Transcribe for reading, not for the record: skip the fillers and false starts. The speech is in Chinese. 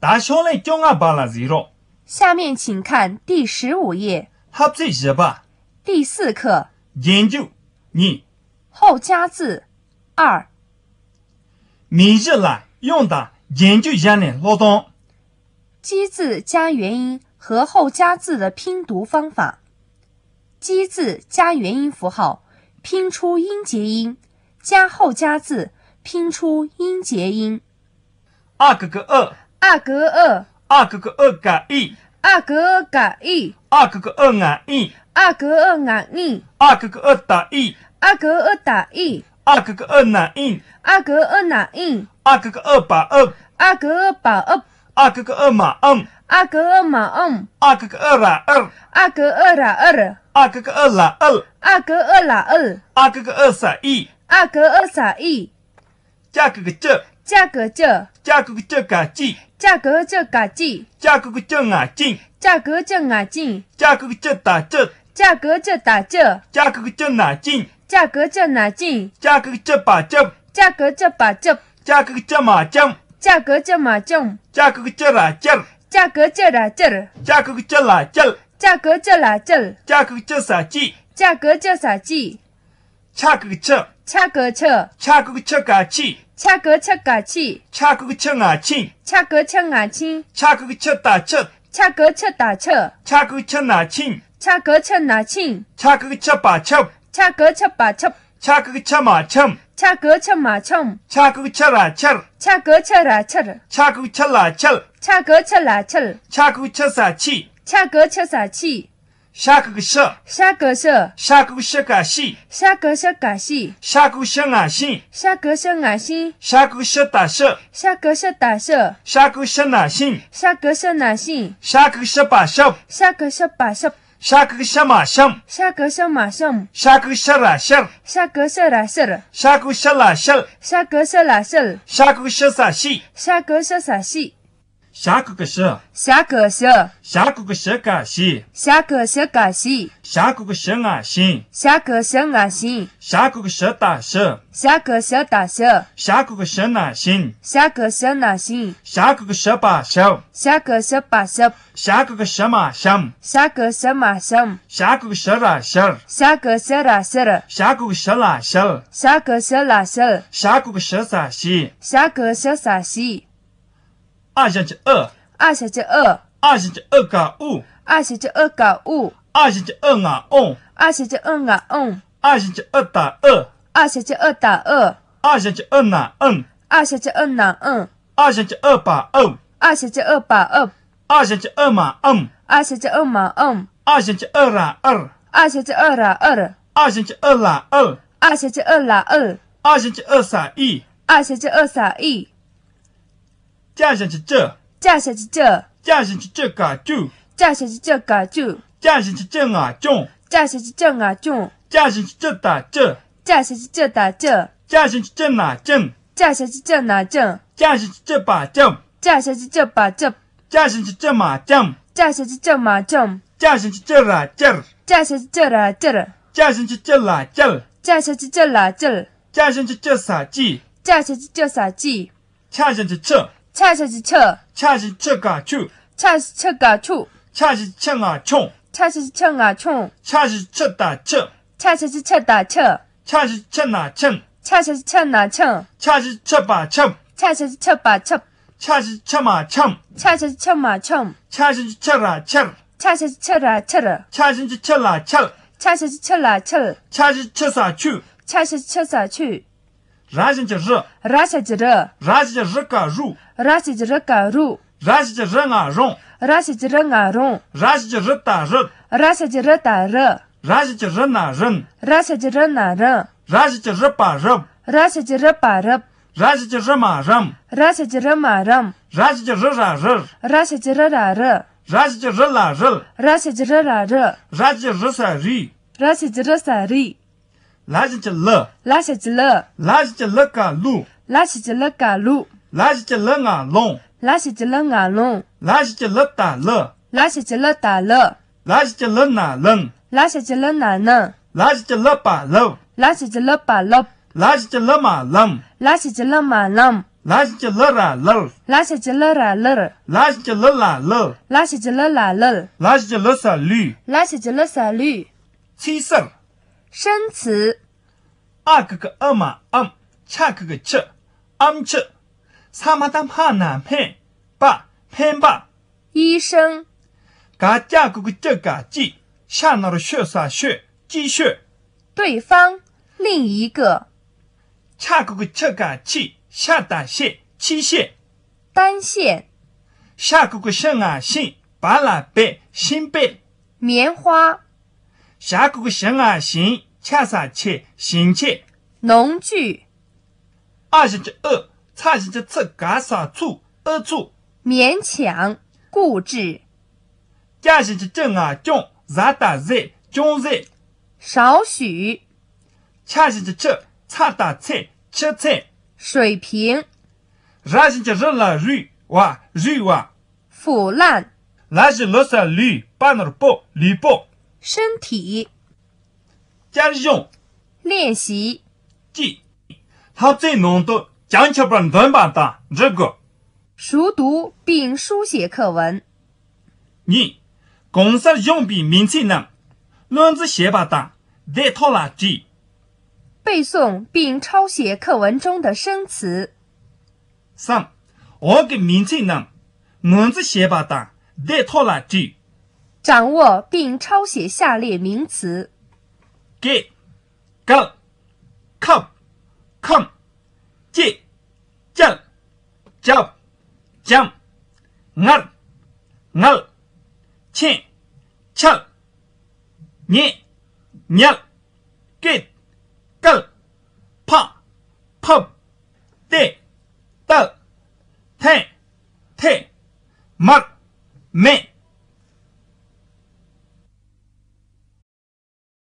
大小人叫俺巴拉0。下面请看第15页。合在一吧。第4课。研究2。后加字2。每日来用的研究一下的劳动。基字加元音和后加字的拼读方法。基字加元音符号，拼出音节音，加后加字，拼出音节音。2个个2。2个2。2个个2加1。2个2加1。2个个2按1。2个2按1。2个个2打1。2个2打1。2个个2拿1。2个2拿1。2个个2把2。2个2把2。2个个2马2。2个2马2。2个个2拉2。2个2拉2。2个个2拉2。2个2拉2。2个个2撒1。2个2撒1。加个个这。加个这。加个个这加几。加个这加几。加个个这按进。加个这按进。加个个这打这。加个这打这。加个个这拿进。加个这拿进。加个个这把这。加个这把这。加个个这马将。加个这马将。加个个这拉劲。加个这拉劲。加个个这拉劲。加个这拉劲。加个个这撒几。加个这撒几。恰个个这。恰个这。恰个个这加起。恰个这加起。恰个个这按进。恰个这按进。恰个个这打这。恰个这打这。恰个个这拿进。恰个这拿进。恰个个这把这。恰个这把这。恰个个这马枪。恰个这马枪。恰个个这拉气。恰个这拉气。恰个个这拉气。恰个这拉气。恰个个这撒气。恰个这撒气。下个个射。下个射。下个个射嘎西。下个射嘎西。下个个射俺心。下个射俺心。下个个射打射。下个射打射。下个个射哪心。下个射哪心。下个个射把射。下个射把射。下个个射马上。下个射马上。下个个射拉射。下个射拉射。下个个射拉射。下个射拉射。下个个射撒西。下个射撒西。下个个射。下个射。下个个射嘎西。下个射嘎西。下个个射俺心。下个射俺心。下个个射打射。下个射打射。下个个射哪心。下个射哪心。下个个射把射。下个射把射。下个个射马上。下个射马上。下个个射拉射。下个射拉射。下个个射拉射。下个射拉射。下个个射撒西。下个射撒西。22。22。22加5。22加5。22按1。22按1。22打2。22打2。22拿1。22拿1。22把2。22把2。22马1。22马1。22拉2。22拉2。22拉2。22拉2。22撒1。22撒1。加上去这。加上去这。加上去这加9。加上去这加9。加上去这按中。加上去这按中。加上去这打这。加上去这打这。加上去这拿正。加上去这拿正。加上去这把正。加上去这把正。加上去这马正。加上去这马正。加上去这拉劲。加上去这拉劲。加上去这拉劲。加上去这拉劲。加上去这撒气。加上去这撒气。加上去这。加上去这。加上去这加9。加上去这加9。加上去这按冲。加上去这按冲。加上去这打这。加上去这打这。加上去这拿正。加上去这拿正。加上去这把正。加上去这把正。加上去这马正。加上去这马正。加上去这拉气。加上去这拉气。加上去这拉气。加上去这拉气。加上去这撒去。加上去这撒去。拉上去热。拉上去热。拉上去热加入。拉上去热加入。拉上去热按容。拉上去热按容。拉上去热打热。拉上去热打热。拉上去热拿人。拉上去热拿人。拉上去热把热。拉上去热把热。拉上去热马人。拉上去热马人。拉上去热拉热。拉上去热拉热。拉上去热拉热。拉上去热拉热。拉上去热撒里。拉上去热撒里。拉上去乐。拉上去乐。拉上去乐加路。拉上去乐加路。拉上去乐按龙。拉上去乐按龙。拉上去乐打乐。拉上去乐打乐。拉上去乐拿人。拉上去乐拿人。拉上去乐把乐。拉上去乐把乐。拉上去乐马人。拉上去乐马人。拉西吉勒啦勒，拉下吉勒啦勒，拉西吉勒啦勒，拉下吉勒啦勒，拉西吉勒萨绿，拉下吉勒萨绿。七色。生词二个个二嘛恰个个吃吃，三马当怕难骗吧骗吧，医生嘎加个个这嘎记，下那的血啥血鸡血，对方另一个恰个个这嘎气下打蟹七蟹，单线下个个生啊信把拉背心背，棉花下个个生啊行恰啥切行切，农具二是这差是这次嘎啥处处，勉强固执加是这正啊中咋打在中在，少许恰是这差打菜吃菜，水平然是这热了绿哇腐烂那是罗萨绿把那包绿包，身体加用练习记，他最浓度讲起不能把它这个熟读并书写课文。你公司用笔名词呢，轮子写把它得套垃圾，背诵并抄写课文中的生词。三我给名词呢，轮子写把它得套垃圾，掌握并抄写下列名词：给个come接叫叫将切切捏给个怕的太没